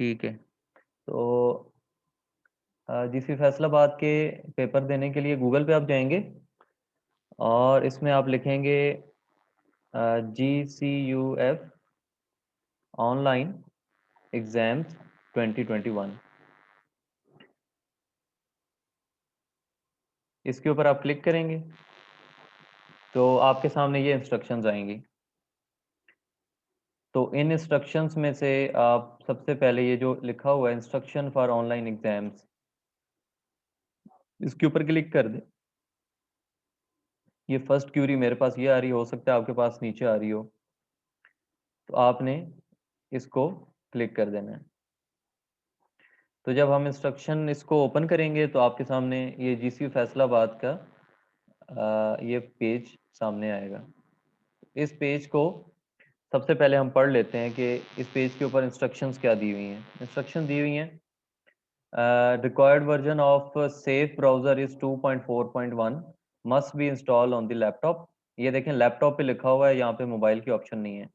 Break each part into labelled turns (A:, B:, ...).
A: ठीक है। तो जीसी फैसलाबाद के पेपर देने के लिए गूगल पे आप जाएंगे और इसमें आप लिखेंगे GCUF ऑनलाइन एग्जाम्स 2021। इसके ऊपर आप क्लिक करेंगे तो आपके सामने ये इंस्ट्रक्शंस आएंगी। तो इन इंस्ट्रक्शंस में से आप सबसे पहले ये जो लिखा हुआ है इंस्ट्रक्शन फॉर ऑनलाइन एग्जाम्स, इसके ऊपर क्लिक कर दें। ये फर्स्ट क्यूरी मेरे पास ये आ रही, हो सकता है आपके पास नीचे आ रही हो, तो आपने इसको क्लिक कर देना है। तो जब हम इंस्ट्रक्शन इसको ओपन करेंगे तो आपके सामने ये जीसी फैसलाबाद का ये पेज सामने आएगा। इस पेज को सबसे पहले हम पढ़ लेते हैं कि इस पेज के ऊपर इंस्ट्रक्शंस क्या दी हुई हैं। इंस्ट्रक्शन दी हुई हैं, required version of safe browser is 2.4.1 must be install on the laptop. ये देखें लैपटॉप पे लिखा हुआ है, यहाँ पे मोबाइल की ऑप्शन नहीं है।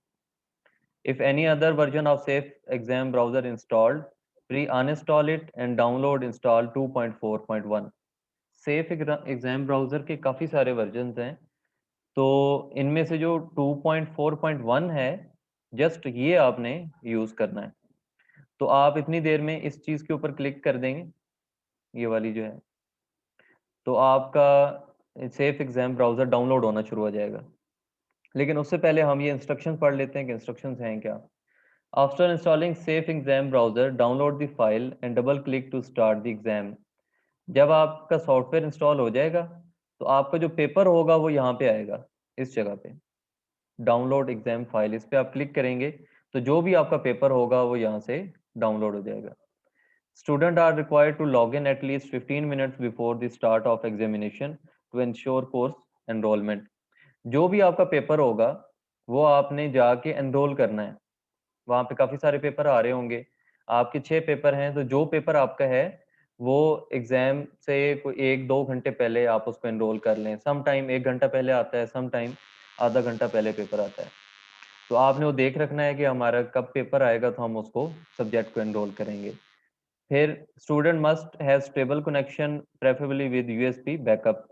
A: If any other version of safe exam browser installed, pre uninstall it and download install 2.4.1। Safe exam browser के काफ़ी सारे वर्जन हैं, तो इनमें से जो 2.4.1 है जस्ट ये आपने यूज़ करना है। तो आप इतनी देर में इस चीज़ के ऊपर क्लिक कर देंगे, ये वाली जो है, तो आपका सेफ एग्जाम ब्राउज़र डाउनलोड होना शुरू हो जाएगा। लेकिन उससे पहले हम ये इंस्ट्रक्शंस पढ़ लेते हैं कि इंस्ट्रक्शंस हैं क्या। After installing safe exam browser download the file and double click to start the exam. जब आपका सॉफ्टवेयर इंस्टॉल हो जाएगा तो आपका जो पेपर होगा वो यहाँ पे आएगा, इस जगह पे डाउनलोड एग्जाम फाइल, इस पे आप क्लिक करेंगे तो जो भी आपका पेपर होगा वो यहाँ से डाउनलोड हो जाएगा। Students are required to log in at least 15 minutes before the start of examination to ensure course enrollment। जो भी आपका पेपर होगा वो आपने जाके एनरोल करना है। वहाँ पे काफ़ी सारे पेपर आ रहे होंगे, आपके 6 पेपर हैं, तो जो पेपर आपका है वो एग्ज़ाम से कोई 1-2 घंटे पहले आप उसको एनरोल कर लें। सम टाइम 1 घंटा पहले आता है, सम टाइम आधा घंटा पहले पेपर आता है। तो आपने वो देख रखना है कि हमारा कब पेपर आएगा तो हम उसको सब्जेक्ट को एनरोल करेंगे। फिर student must have stable connection preferably with USB backup.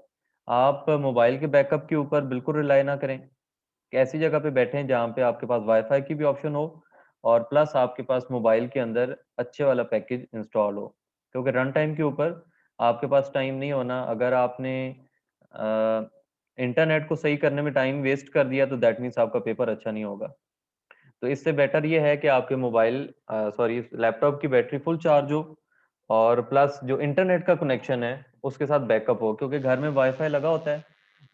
A: आप मोबाइल के बैकअप के ऊपर बिल्कुल रिलाई ना करें, कि ऐसी जगह पे बैठें जहाँ पे आपके पास वाईफाई की भी ऑप्शन हो और प्लस आपके पास मोबाइल के अंदर अच्छे वाला पैकेज इंस्टॉल हो, क्योंकि रन टाइम के ऊपर आपके पास टाइम नहीं होना। अगर आपने इंटरनेट को सही करने में टाइम वेस्ट कर दिया तो दैट मीन्स आपका पेपर अच्छा नहीं होगा। तो इससे बेटर ये है कि आपके मोबाइल सॉरी लैपटॉप की बैटरी फुल चार्ज हो और प्लस जो इंटरनेट का कनेक्शन है उसके साथ बैकअप हो, क्योंकि घर में वाईफाई लगा होता है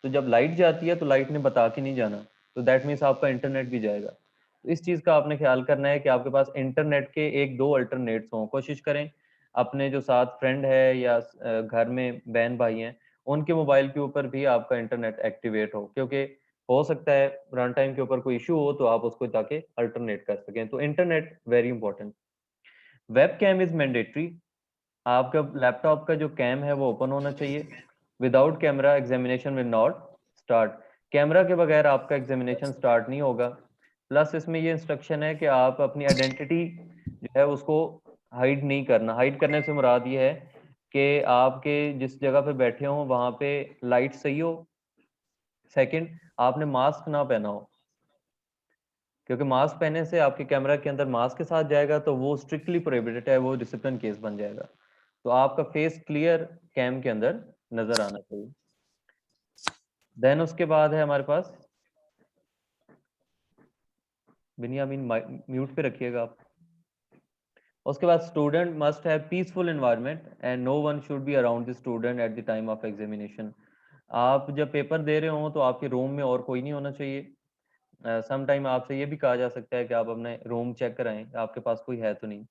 A: तो जब लाइट जाती है तो लाइट ने बता के नहीं जाना, तो दैट मीन्स आपका इंटरनेट भी जाएगा। तो इस चीज़ का आपने ख्याल करना है कि आपके पास इंटरनेट के 1-2 अल्टरनेट्स हों। कोशिश करें अपने जो साथ फ्रेंड है या घर में बहन भाई हैं उनके मोबाइल के ऊपर भी आपका इंटरनेट एक्टिवेट हो, क्योंकि हो सकता है रन टाइम के ऊपर कोई इशू हो तो आप उसको जाके अल्टरनेट कर सकें। तो internet very important. Webcam is mandatory. आपका लैपटॉप का जो कैम है वो ओपन होना चाहिए। Without camera examination will not start. Camera के बगैर आपका एग्जामिनेशन स्टार्ट नहीं होगा। प्लस इसमें ये इंस्ट्रक्शन है कि आप अपनी आइडेंटिटी जो है उसको हाइड नहीं करना। हाइड करने से मुराद ये है कि आपके जिस जगह पे बैठे हो वहाँ पे लाइट सही हो। सेकंड, आपने मास्क ना पहना हो, क्योंकि मास्क पहनने से आपके कैमरा के अंदर मास्क के साथ जाएगा तो वो स्ट्रिक्टली प्रोहिबिटेड है, वो डिसिप्लिन केस बन जाएगा। तो आपका फेस क्लियर कैम के अंदर नजर आना चाहिए। देन उसके बाद है हमारे पास बिनियामीन, म्यूट पे रखिएगा आप। उसके बाद student must have peaceful environment and no one should be around the student at the time of examination. आप जब पेपर दे रहे हो तो आपके रूम में और कोई नहीं होना चाहिए। सम टाइम आपसे ये भी कहा जा सकता है कि आप अपने रूम चेक कराएं कि आपके पास कोई है तो नहीं।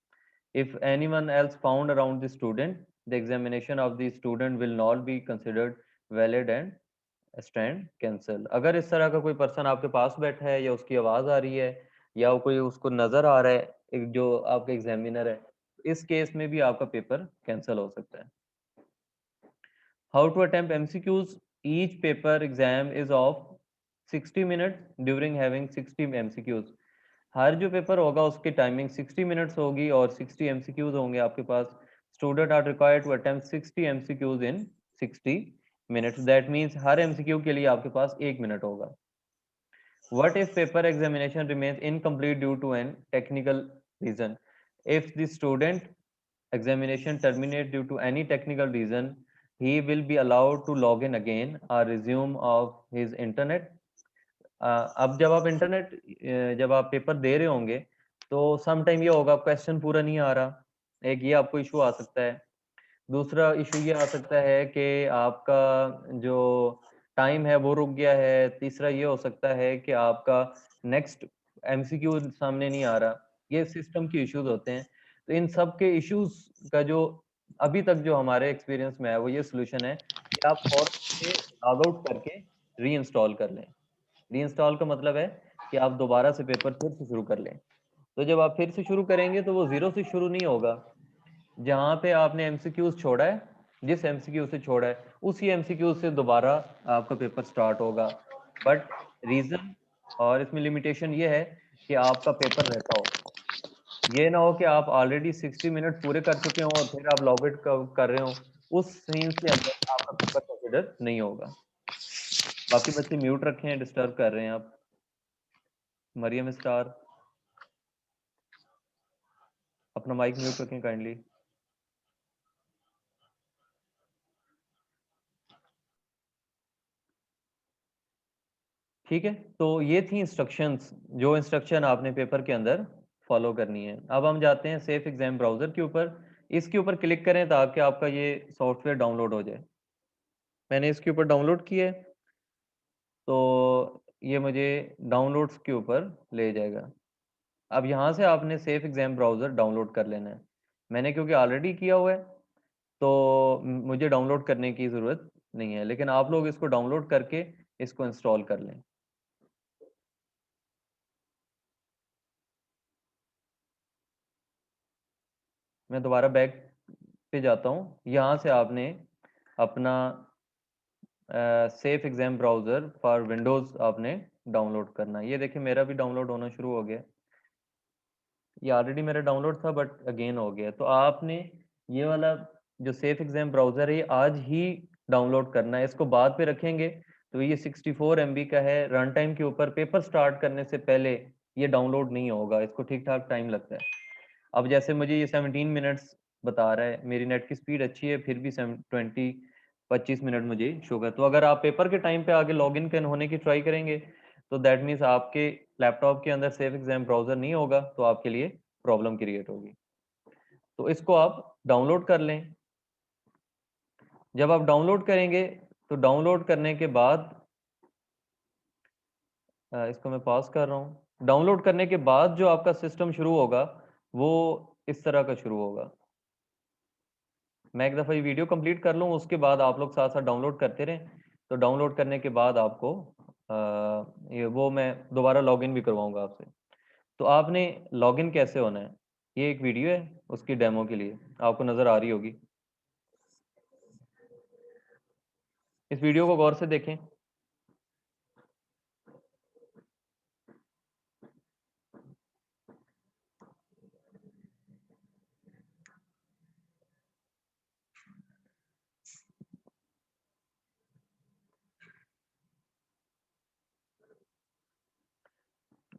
A: If anyone else found around the student, the examination of the student will not be considered valid and stand cancel। अगर इस तरह का कोई पर्सन आपके पास बैठा है या उसकी आवाज़ आ रही है या वो कोई उसको नज़र आ रहा है जो आपका एग्जामिनर है, इस केस में भी आपका पेपर कैंसिल हो सकता है। How to attempt MCQs? Each paper exam is of 60 minutes during having 60 MCQs। हर जो पेपर होगा उसकी टाइमिंग 60 मिनट्स होगी और 60 एमसीक्यूज होंगे आपके पास। Student are required to attempt 60 MCQs in 60 minutes. That means हर एमसीक्यू के लिए आपके पास 1 मिनट होगा। What if paper examination remains incomplete due to an technical reason? If the student examination terminates due to any technical reason, he will be allowed to log in again or resume of his internet. अब जब आप internet जब आप paper दे रहे होंगे तो some time ये होगा क्वेश्चन पूरा नहीं आ रहा, एक ये आपको इशू आ सकता है। दूसरा इशू ये आ सकता है कि आपका जो टाइम है वो रुक गया है। तीसरा ये हो सकता है कि आपका नेक्स्ट एमसीक्यू सामने नहीं आ रहा। ये सिस्टम के इश्यूज होते हैं। तो इन सब के इश्यूज का जो अभी तक जो हमारे एक्सपीरियंस में है वो ये सोल्यूशन है कि आप फौरन से लॉग आउट करके री इंस्टॉल कर लें। री इंस्टॉल का मतलब है कि आप दोबारा से पेपर फिर से शुरू कर लें। तो जब आप फिर से शुरू करेंगे तो वो जीरो से शुरू नहीं होगा। जहाँ पे आपने एमसीक्यूज छोड़ा है, जिस एमसीक्यू से छोड़ा है उसी एमसीक्यू से दोबारा आपका पेपर स्टार्ट होगा। बट रीजन और इसमें लिमिटेशन ये है कि आपका पेपर रहता हो। ये ना हो कि आप ऑलरेडी 60 मिनट पूरे कर चुके हो और फिर आप लॉग आउट कर रहे हो, उस सीन के अंदर आपका पेपर कंसिडर नहीं होगा। बाकी बच्चे म्यूट रखे हैं, डिस्टर्ब कर रहे हैं आप। मरियम स्टार अपना माइक म्यूट रखें काइंडली। ठीक है, तो ये थी इंस्ट्रक्शंस, जो इंस्ट्रक्शन आपने पेपर के अंदर फॉलो करनी है। अब हम जाते हैं सेफ एग्जाम ब्राउजर के ऊपर। इसके ऊपर क्लिक करें ताकि आपका ये सॉफ्टवेयर डाउनलोड हो जाए। मैंने इसके ऊपर डाउनलोड किया है, तो ये मुझे डाउनलोड्स के ऊपर ले जाएगा। अब यहाँ से आपने सेफ एग्जाम ब्राउजर डाउनलोड कर लेना है। मैंने क्योंकि ऑलरेडी किया हुआ है तो मुझे डाउनलोड करने की ज़रूरत नहीं है, लेकिन आप लोग इसको डाउनलोड करके इसको इंस्टॉल कर लें। मैं दोबारा बैक पे जाता हूँ। यहाँ से आपने अपना safe exam browser for Windows आपने डाउनलोड करना है। ये देखिए मेरा भी डाउनलोड होना शुरू हो गया। ये ऑलरेडी मेरा डाउनलोड था बट अगेन हो गया। तो आपने ये वाला जो सेफ एग्जाम ब्राउज़र है ये आज ही डाउनलोड करना है। इसको बाद पे रखेंगे तो ये 64 MB का है। रन टाइम के ऊपर पेपर स्टार्ट करने से पहले ये डाउनलोड नहीं होगा, इसको ठीक ठाक टाइम लगता है। अब जैसे मुझे ये 17 मिनट्स बता रहा है, मेरी नेट की स्पीड अच्छी है, फिर भी 25 मिनट मुझे शो कर। तो अगर आप पेपर के टाइम पे आगे लॉग इन होने की ट्राई करेंगे तो दैट मीन्स आपके लैपटॉप के अंदर सेफ एग्जाम ब्राउजर नहीं होगा, तो आपके लिए प्रॉब्लम क्रिएट होगी। तो इसको आप डाउनलोड कर लें। जब आप डाउनलोड करेंगे तो डाउनलोड करने के बाद इसको मैं पॉज कर रहा हूँ। डाउनलोड करने के बाद जो आपका सिस्टम शुरू होगा वो इस तरह का शुरू होगा। मैं एक दफ़ा ये वीडियो कंप्लीट कर लूँ, उसके बाद आप लोग साथ साथ डाउनलोड करते रहें। तो डाउनलोड करने के बाद आपको ये वो मैं दोबारा लॉगिन भी करवाऊंगा आपसे। तो आपने लॉगिन कैसे होना है, ये एक वीडियो है उसकी डेमो के लिए, आपको नज़र आ रही होगी। इस वीडियो को गौर से देखें।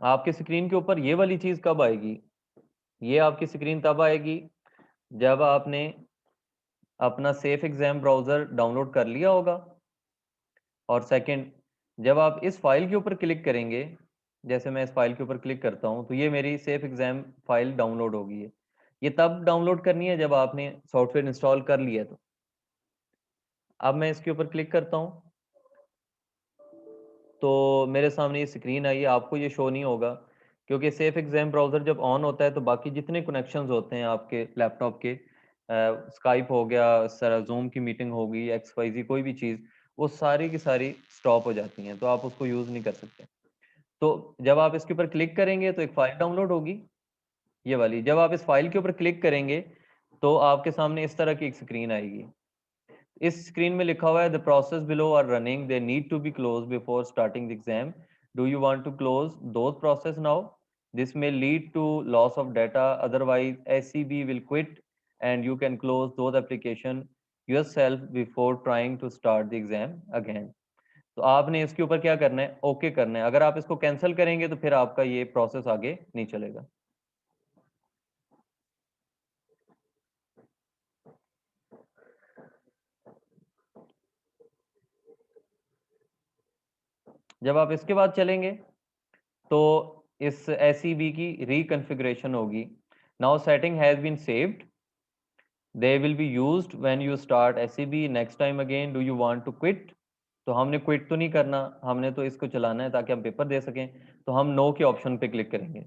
A: आपके स्क्रीन के ऊपर ये वाली चीज़ कब आएगी? ये आपकी स्क्रीन तब आएगी जब आपने अपना सेफ एग्जाम ब्राउज़र डाउनलोड कर लिया होगा। और सेकंड, जब आप इस फाइल के ऊपर क्लिक करेंगे, जैसे मैं इस फाइल के ऊपर क्लिक करता हूं तो ये मेरी सेफ एग्जाम फाइल डाउनलोड होगी है। ये तब डाउनलोड करनी है जब आपने सॉफ्टवेयर इंस्टॉल कर लिया है। तो अब मैं इसके ऊपर क्लिक करता हूं तो मेरे सामने ये स्क्रीन आई है। आपको ये शो नहीं होगा क्योंकि सेफ एग्जाम ब्राउज़र जब ऑन होता है तो बाकी जितने कनेक्शंस होते हैं आपके लैपटॉप के, स्काइप हो गया, सर जूम की मीटिंग होगी, XYZ कोई भी चीज़, वो सारी की सारी स्टॉप हो जाती हैं, तो आप उसको यूज़ नहीं कर सकते। तो जब आप इसके ऊपर क्लिक करेंगे तो एक फाइल डाउनलोड होगी, ये वाली। जब आप इस फाइल के ऊपर क्लिक करेंगे तो आपके सामने इस तरह की एक स्क्रीन आएगी। इस स्क्रीन में लिखा हुआ है the process below are running, they need to be close before starting the exam, do you want to close those process now? This may lead to loss of data. Otherwise, SCB will quit and you can close those application yourself before trying to start the exam again. तो आपने इसके ऊपर क्या करना है, okay करना है. अगर आप इसको कैंसिल करेंगे तो फिर आपका ये प्रोसेस आगे नहीं चलेगा. जब आप इसके बाद चलेंगे तो इस SCB की रिकॉन्फ़िगरेशन होगी. Now setting has been saved. They will be used when you start SCB next time again. Do you want to quit? तो हमने क्विट तो नहीं करना, हमने तो इसको चलाना है ताकि हम पेपर दे सकें. तो हम नो के ऑप्शन पे क्लिक करेंगे.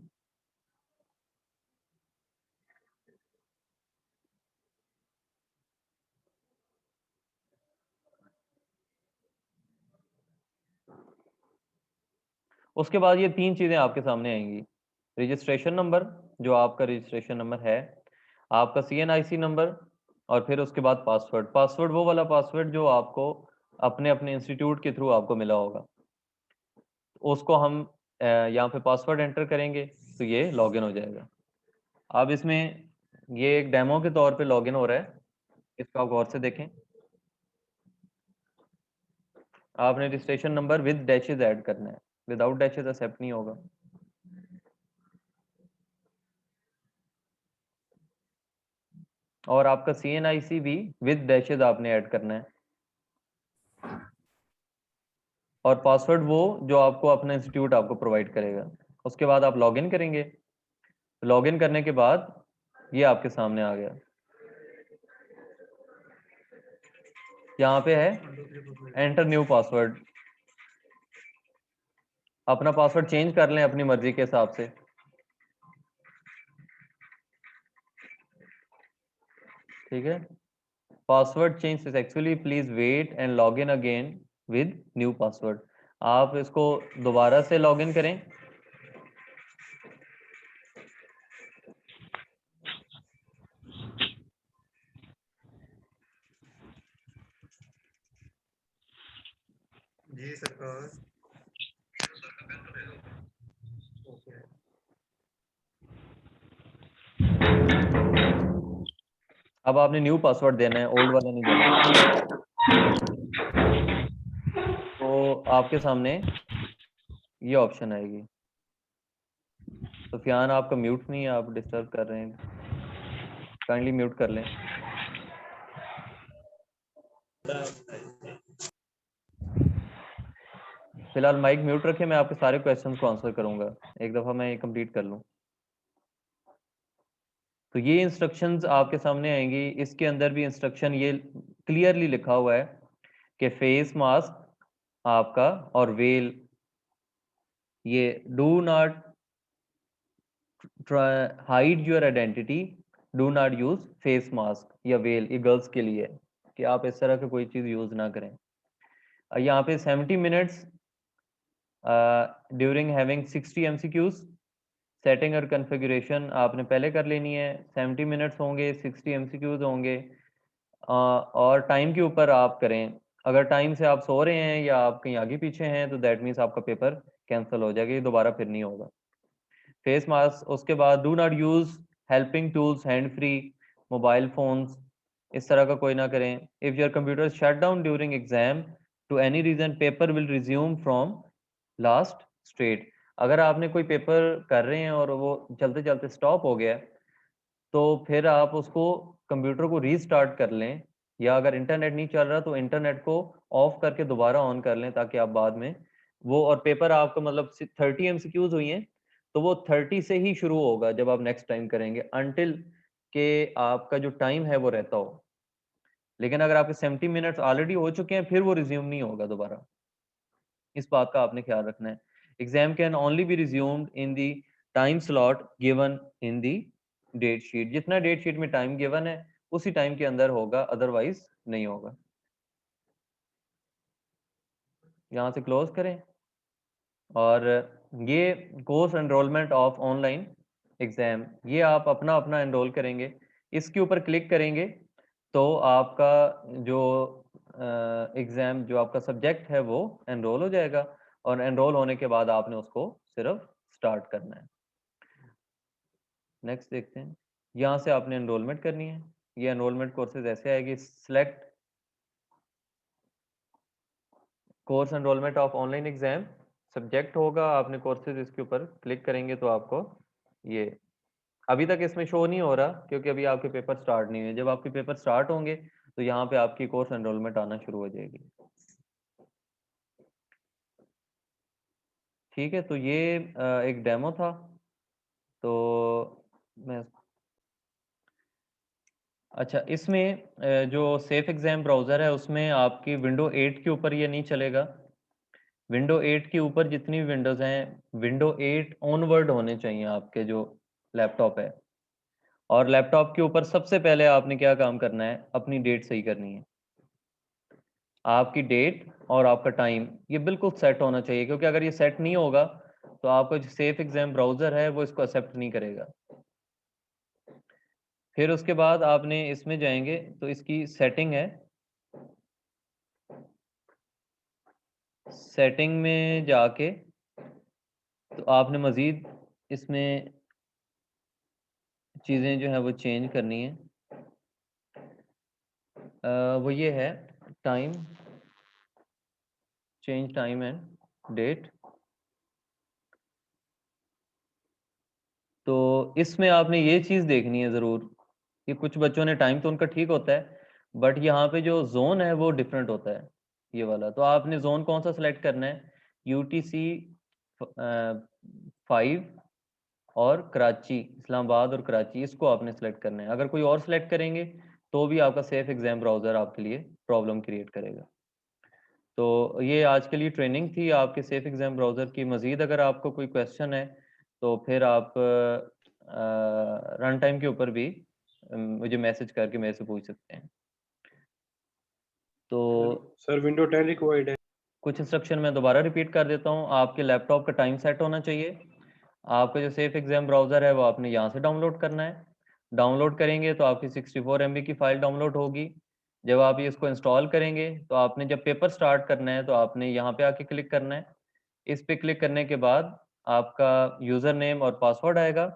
A: उसके बाद ये 3 चीज़ें आपके सामने आएंगी. रजिस्ट्रेशन नंबर, जो आपका रजिस्ट्रेशन नंबर है, आपका CNIC नंबर, और फिर उसके बाद पासवर्ड. पासवर्ड वो वाला पासवर्ड जो आपको अपने अपने इंस्टीट्यूट के थ्रू आपको मिला होगा. उसको हम यहाँ पे पासवर्ड एंटर करेंगे तो ये लॉगिन हो जाएगा. अब इसमें ये एक डेमो के तौर पे लॉगिन हो रहा है, इसको आप गौर से देखें. आपने registration number with dashes add करना है, विदाउट डैशेस एक्सेप्ट नहीं होगा. और आपका CNIC भी विद डैशेस आपने ऐड करना है. और पासवर्ड वो जो आपको अपना इंस्टीट्यूट आपको प्रोवाइड करेगा. उसके बाद आप लॉगिन करेंगे. लॉगिन करने के बाद ये आपके सामने आ गया. यहाँ पे है एंटर न्यू पासवर्ड. अपना पासवर्ड चेंज कर लें अपनी मर्जी के हिसाब से. ठीक है. Password change successfully, please wait and log in again with new password. आप इसको दोबारा से लॉगिन करें.
B: जी सरकार.
A: अब आपने न्यू पासवर्ड देना है, ओल्ड वाला नहीं देना. तो आपके सामने ये ऑप्शन आएगी. सुफियान आपका म्यूट नहीं है, आप डिस्टर्ब कर रहे हैं, काइंडली म्यूट कर लें. फिलहाल माइक म्यूट रखें, मैं आपके सारे क्वेश्चंस को आंसर करूंगा. एक दफ़ा मैं ये कंप्लीट कर लूं. तो ये इंस्ट्रक्शंस आपके सामने आएंगी. इसके अंदर भी इंस्ट्रक्शन ये क्लियरली लिखा हुआ है कि फेस मास्क आपका और वेल, ये do not hide your identity, do not use face mask या वेल. ये गर्ल्स के लिए है कि आप इस तरह की कोई चीज़ यूज़ ना करें. यहाँ पे 70 minutes during having 60 MCQs. Setting और कन्फिगरेशन आपने पहले कर लेनी है. 70 मिनट्स होंगे, 60 MCQs होंगे. और टाइम के ऊपर आप करें. अगर टाइम से आप सो रहे हैं या आप कहीं आगे पीछे हैं तो दैट मीन्स आपका पेपर कैंसिल हो जाएगा, ये दोबारा फिर नहीं होगा. Face mask. उसके बाद do not use helping tools, hand free, mobile phones, इस तरह का कोई ना करें. If your computer shut down during exam to any reason, paper will resume from last straight. अगर आपने कोई पेपर कर रहे हैं और वो चलते चलते स्टॉप हो गया तो फिर आप उसको कंप्यूटर को रीस्टार्ट कर लें, या अगर इंटरनेट नहीं चल रहा तो इंटरनेट को ऑफ करके दोबारा ऑन कर लें ताकि आप बाद में वो, और पेपर आपका मतलब 30 MCQs हुई हैं तो वो 30 से ही शुरू होगा जब आप नेक्स्ट टाइम करेंगे, अनटिल के आपका जो टाइम है वो रहता हो. लेकिन अगर आपके 70 मिनट्स ऑलरेडी हो चुके हैं फिर वो रिज्यूम नहीं होगा दोबारा. इस बात का आपने ख्याल रखना है. Exam can only be resumed in the time slot given in the date sheet. जितना डेट शीट में टाइम गिवन है उसी टाइम के अंदर होगा, अदरवाइज नहीं होगा. यहाँ से क्लोज करें. और ये course enrolment of online exam, ये आप अपना अपना एनरोल करेंगे. इसके ऊपर क्लिक करेंगे तो आपका जो एग्जाम, जो आपका सब्जेक्ट है वो एनरोल हो जाएगा. और एनरोल होने के बाद आपने उसको सिर्फ स्टार्ट करना है. नेक्स्ट देखते हैं, यहाँ से आपने एनरोलमेंट करनी है। ये एनरोलमेंट कोर्सेज ऐसे आएगी, select course enrolment of online exam, subject होगा, आपने कोर्सेज इसके ऊपर क्लिक करेंगे तो आपको ये अभी तक इसमें शो नहीं हो रहा क्योंकि अभी आपके पेपर स्टार्ट नहीं हुए। जब आपके पेपर स्टार्ट होंगे तो यहाँ पे आपकी कोर्स एनरोलमेंट आना शुरू हो जाएगी। ठीक है, तो ये एक डेमो था। तो मैं अच्छा, इसमें जो सेफ एग्जाम ब्राउज़र है उसमें आपकी विंडो 8 के ऊपर ये नहीं चलेगा। विंडो 8 के ऊपर जितनी भी विंडोज़ हैं, विंडो 8 ऑनवर्ड होने चाहिए आपके जो लैपटॉप है। और लैपटॉप के ऊपर सबसे पहले आपने क्या काम करना है, अपनी डेट सही करनी है। आपकी डेट और आपका टाइम ये बिल्कुल सेट होना चाहिए, क्योंकि अगर ये सेट नहीं होगा तो आपका जो सेफ एग्जाम ब्राउज़र है वो इसको एक्सेप्ट नहीं करेगा। फिर उसके बाद आपने इसमें जाएंगे तो इसकी सेटिंग है, सेटिंग में जाके तो आपने मज़ीद इसमें चीज़ें जो है वो चेंज करनी है। वो ये है, time, change time and date. तो इसमें आपने ये चीज़ देखनी है ज़रूर कि कुछ बच्चों ने टाइम तो उनका ठीक होता है, बट यहाँ पे जो जोन है वो डिफरेंट होता है, ये वाला। तो आपने जोन कौन सा सिलेक्ट करना है, UTC 5 और कराची, इस्लामाबाद और कराची, इसको आपने सेलेक्ट करना है। अगर कोई और सिलेक्ट करेंगे तो भी आपका सेफ एग्जाम ब्राउज़र आपके लिए प्रॉब्लम क्रिएट करेगा। तो ये आज के लिए ट्रेनिंग थी आपके सेफ एग्जाम ब्राउज़र की। मज़ीद अगर आपको कोई क्वेश्चन है तो फिर आप रन टाइम के ऊपर भी मुझे मैसेज करके मेरे से पूछ सकते हैं। तो
B: सर विंडो 10 रिक्वायर्ड है।
A: कुछ इंस्ट्रक्शन मैं दोबारा रिपीट कर देता हूँ। आपके लैपटॉप का टाइम सेट होना चाहिए। आपका जो सेफ एग्जाम ब्राउज़र है वो आपने यहाँ से डाउनलोड करना है। डाउनलोड करेंगे तो आपकी 64 MB की फ़ाइल डाउनलोड होगी। जब आप ये इसको इंस्टॉल करेंगे तो आपने जब पेपर स्टार्ट करना है तो आपने यहाँ पे आके क्लिक करना है। इस पे क्लिक करने के बाद आपका यूज़र नेम और पासवर्ड आएगा,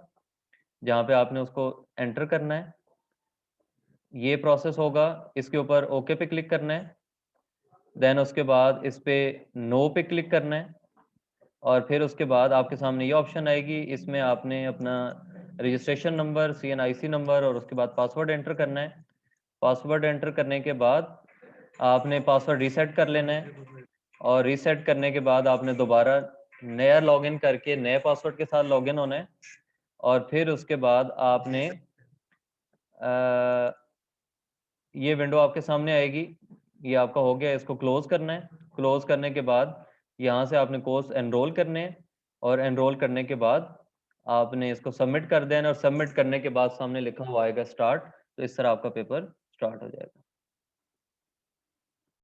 A: जहाँ पे आपने उसको एंटर करना है। ये प्रोसेस होगा, इसके ऊपर ओके पे क्लिक करना है। देन उसके बाद इस पे नो पे क्लिक करना है और फिर उसके बाद आपके सामने ये ऑप्शन आएगी। इसमें आपने अपना रजिस्ट्रेशन नंबर, CNIC नंबर और उसके बाद पासवर्ड एंटर करना है। पासवर्ड एंटर करने के बाद आपने पासवर्ड रीसेट कर लेना है और रीसेट करने के बाद आपने दोबारा नया लॉगिन करके नए पासवर्ड के साथ लॉगिन होना है। और फिर उसके बाद आपने ये विंडो आपके सामने आएगी। ये आपका हो गया, इसको क्लोज करना है। क्लोज करने के बाद यहाँ से आपने कोर्स एनरोल करने हैं और एनरोल करने के बाद आपने इसको सबमिट कर देना और सबमिट करने के बाद सामने लिखा हुआ आएगा स्टार्ट। तो इस तरह आपका पेपर स्टार्ट हो जाएगा।